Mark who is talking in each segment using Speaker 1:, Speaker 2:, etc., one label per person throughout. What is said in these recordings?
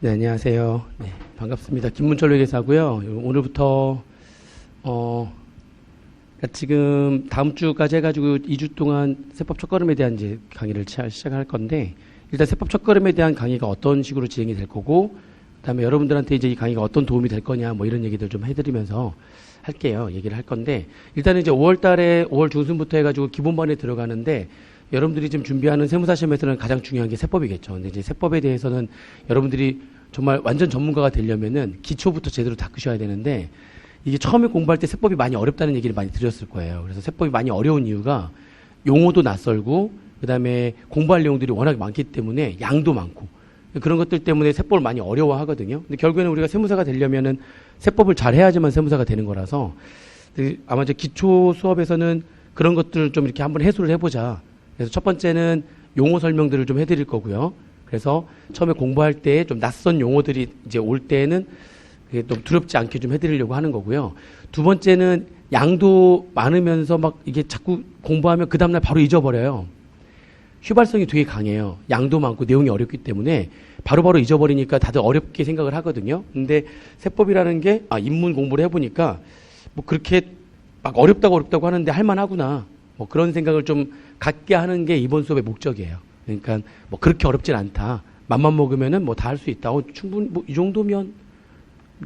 Speaker 1: 네, 안녕하세요. 네, 반갑습니다. 김문철 회계사고요. 오늘부터 그러니까 지금 다음 주까지 해가지고 2주 동안 세법 첫걸음에 대한 이제 강의를 시작할 건데, 일단 세법 첫걸음에 대한 강의가 어떤 식으로 진행이 될 거고, 그다음에 여러분들한테 이제 이 강의가 어떤 도움이 될 거냐, 뭐 이런 얘기들 좀 해드리면서 할게요. 얘기를 할 건데, 일단은 이제 5월 중순부터 해가지고 기본반에 들어가는데, 여러분들이 지금 준비하는 세무사 시험에서는 가장 중요한 게 세법이겠죠. 근데 이제 세법에 대해서는 여러분들이 정말 완전 전문가가 되려면은 기초부터 제대로 닦으셔야 되는데, 이게 처음에 공부할 때 세법이 많이 어렵다는 얘기를 많이 드렸을 거예요. 그래서 세법이 많이 어려운 이유가 용어도 낯설고, 그 다음에 공부할 내용들이 워낙 많기 때문에 양도 많고, 그런 것들 때문에 세법을 많이 어려워하거든요. 근데 결국에는 우리가 세무사가 되려면은 세법을 잘 해야지만 세무사가 되는 거라서, 아마 이제 기초 수업에서는 그런 것들을 좀 이렇게 한번 해소를 해보자. 그래서 첫 번째는 용어 설명들을 좀 해드릴 거고요. 그래서 처음에 공부할 때 좀 낯선 용어들이 이제 올 때는 그게 좀 두렵지 않게 좀 해드리려고 하는 거고요. 두 번째는 양도 많으면서 막 이게 자꾸 공부하면 그 다음날 바로 잊어버려요. 휘발성이 되게 강해요. 양도 많고 내용이 어렵기 때문에 바로바로 잊어버리니까 다들 어렵게 생각을 하거든요. 근데 세법이라는 게 인문 공부를 해보니까 뭐 그렇게 막 어렵다고 하는데 할만하구나. 뭐 그런 생각을 좀 갖게 하는 게 이번 수업의 목적이에요. 그러니까 뭐 그렇게 어렵진 않다. 맘만 먹으면은 뭐 다 할 수 있다. 충분히 뭐 이 정도면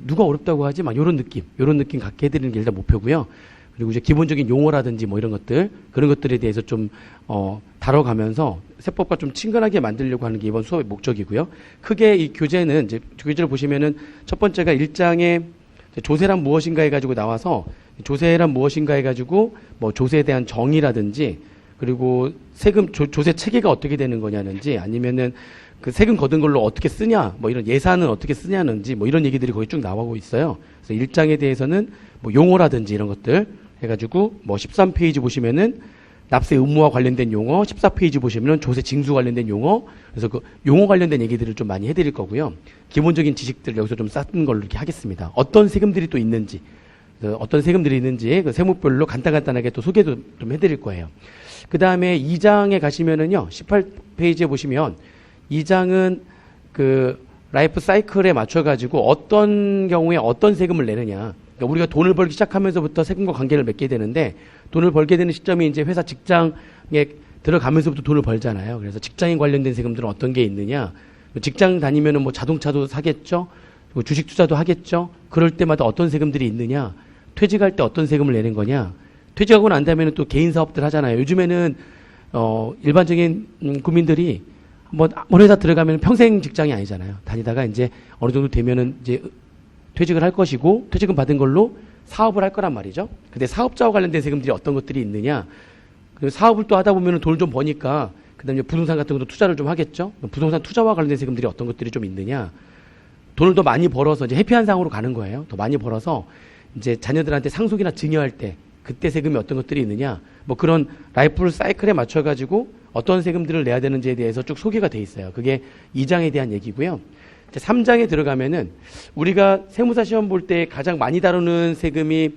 Speaker 1: 누가 어렵다고 하지? 막 요런 느낌 갖게 해드리는 게 일단 목표고요. 그리고 이제 기본적인 용어라든지 뭐 이런 것들, 그런 것들에 대해서 좀 다뤄가면서 세법과 좀 친근하게 만들려고 하는 게 이번 수업의 목적이고요. 크게 이 교재는 이제 교재를 보시면은 첫 번째가 1장에 조세란 무엇인가 해가지고 나와서, 조세란 무엇인가 해가지고 뭐 조세에 대한 정의라든지, 그리고 세금 조세 체계가 어떻게 되는 거냐는지, 아니면은 그 세금 거둔 걸로 어떻게 쓰냐, 뭐 이런 예산은 어떻게 쓰냐는지 뭐 이런 얘기들이 거기 쭉 나오고 있어요. 그래서 1장에 대해서는 뭐 용어라든지 이런 것들 해가지고 뭐 13페이지 보시면은 납세 의무와 관련된 용어, 14페이지 보시면은 조세 징수 관련된 용어, 그래서 그 용어 관련된 얘기들을 좀 많이 해드릴 거고요. 기본적인 지식들을 여기서 좀 쌓는 걸로 이렇게 하겠습니다. 어떤 세금들이 또 있는지, 그 세무별로 간단하게 또 소개도 좀 해드릴 거예요. 그 다음에 2장에 가시면은요, 18페이지에 보시면 2장은 그 라이프 사이클에 맞춰가지고 어떤 경우에 어떤 세금을 내느냐. 그러니까 우리가 돈을 벌기 시작하면서부터 세금과 관계를 맺게 되는데, 돈을 벌게 되는 시점이 이제 회사 직장에 들어가면서부터 돈을 벌잖아요. 그래서 직장에 관련된 세금들은 어떤 게 있느냐. 직장 다니면은 뭐 자동차도 사겠죠. 주식 투자도 하겠죠. 그럴 때마다 어떤 세금들이 있느냐. 퇴직할 때 어떤 세금을 내는 거냐. 퇴직하고 난 다음에는 또 개인 사업들 하잖아요. 요즘에는 일반적인 국민들이 뭐 회사 들어가면 평생 직장이 아니잖아요. 다니다가 이제 어느 정도 되면은 이제 퇴직을 할 것이고, 퇴직금 받은 걸로 사업을 할 거란 말이죠. 근데 사업자와 관련된 세금들이 어떤 것들이 있느냐. 그리고 사업을 또 하다 보면은 돈을 좀 버니까 그다음에 부동산 같은 것도 투자를 좀 하겠죠. 부동산 투자와 관련된 세금들이 어떤 것들이 좀 있느냐. 돈을 더 많이 벌어서 이제 해피한 상으로 가는 거예요. 더 많이 벌어서 이제 자녀들한테 상속이나 증여할 때 그때 세금이 어떤 것들이 있느냐. 뭐 그런 라이프 사이클에 맞춰가지고 어떤 세금들을 내야 되는지에 대해서 쭉 소개가 돼 있어요. 그게 2장에 대한 얘기고요. 3장에 들어가면은 우리가 세무사 시험 볼 때 가장 많이 다루는 세금이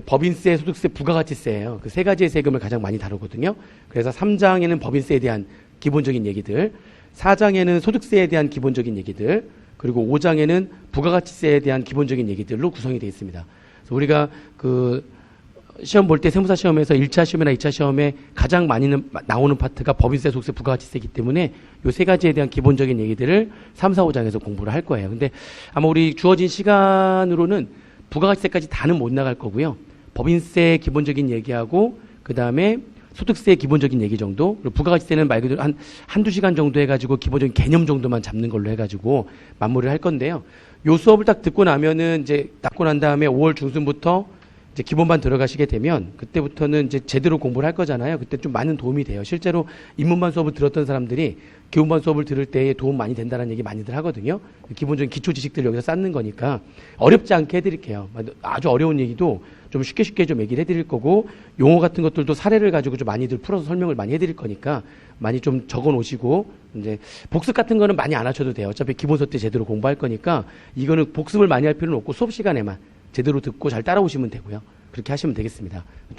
Speaker 1: 법인세, 소득세, 부가가치세예요. 그 세 가지의 세금을 가장 많이 다루거든요. 그래서 3장에는 법인세에 대한 기본적인 얘기들, 4장에는 소득세에 대한 기본적인 얘기들, 그리고 5장에는 부가가치세에 대한 기본적인 얘기들로 구성이 되어 있습니다. 그래서 우리가 그 시험 볼 때 세무사 시험에서 1차 시험이나 2차 시험에 가장 많이 나오는 파트가 법인세, 소득세, 부가가치세이기 때문에 이 세 가지에 대한 기본적인 얘기들을 3, 4, 5장에서 공부를 할 거예요. 근데 아마 우리 주어진 시간으로는 부가가치세까지 다는 못 나갈 거고요. 법인세 기본적인 얘기하고, 그 다음에 소득세 기본적인 얘기 정도, 그리고 부가가치세는 말 그대로 한두 시간 정도 해가지고 기본적인 개념 정도만 잡는 걸로 해가지고 마무리를 할 건데요. 요 수업을 딱 듣고 나면은 이제 닦고 난 다음에 5월 중순부터 이제 기본반 들어가시게 되면 그때부터는 이제 제대로 공부를 할 거잖아요. 그때 좀 많은 도움이 돼요. 실제로 입문반 수업을 들었던 사람들이 기본반 수업을 들을 때에 도움 많이 된다는 얘기 많이들 하거든요. 기본적인 기초 지식들을 여기서 쌓는 거니까 어렵지 않게 해드릴게요. 아주 어려운 얘기도 좀 쉽게 좀 얘기를 해드릴 거고, 용어 같은 것들도 사례를 가지고 좀 많이들 풀어서 설명을 많이 해드릴 거니까 많이 좀 적어 놓으시고, 이제 복습 같은 거는 많이 안 하셔도 돼요. 어차피 기본서 때 제대로 공부할 거니까 이거는 복습을 많이 할 필요는 없고 수업 시간에만 제대로 듣고 잘 따라오시면 되고요. 그렇게 하시면 되겠습니다.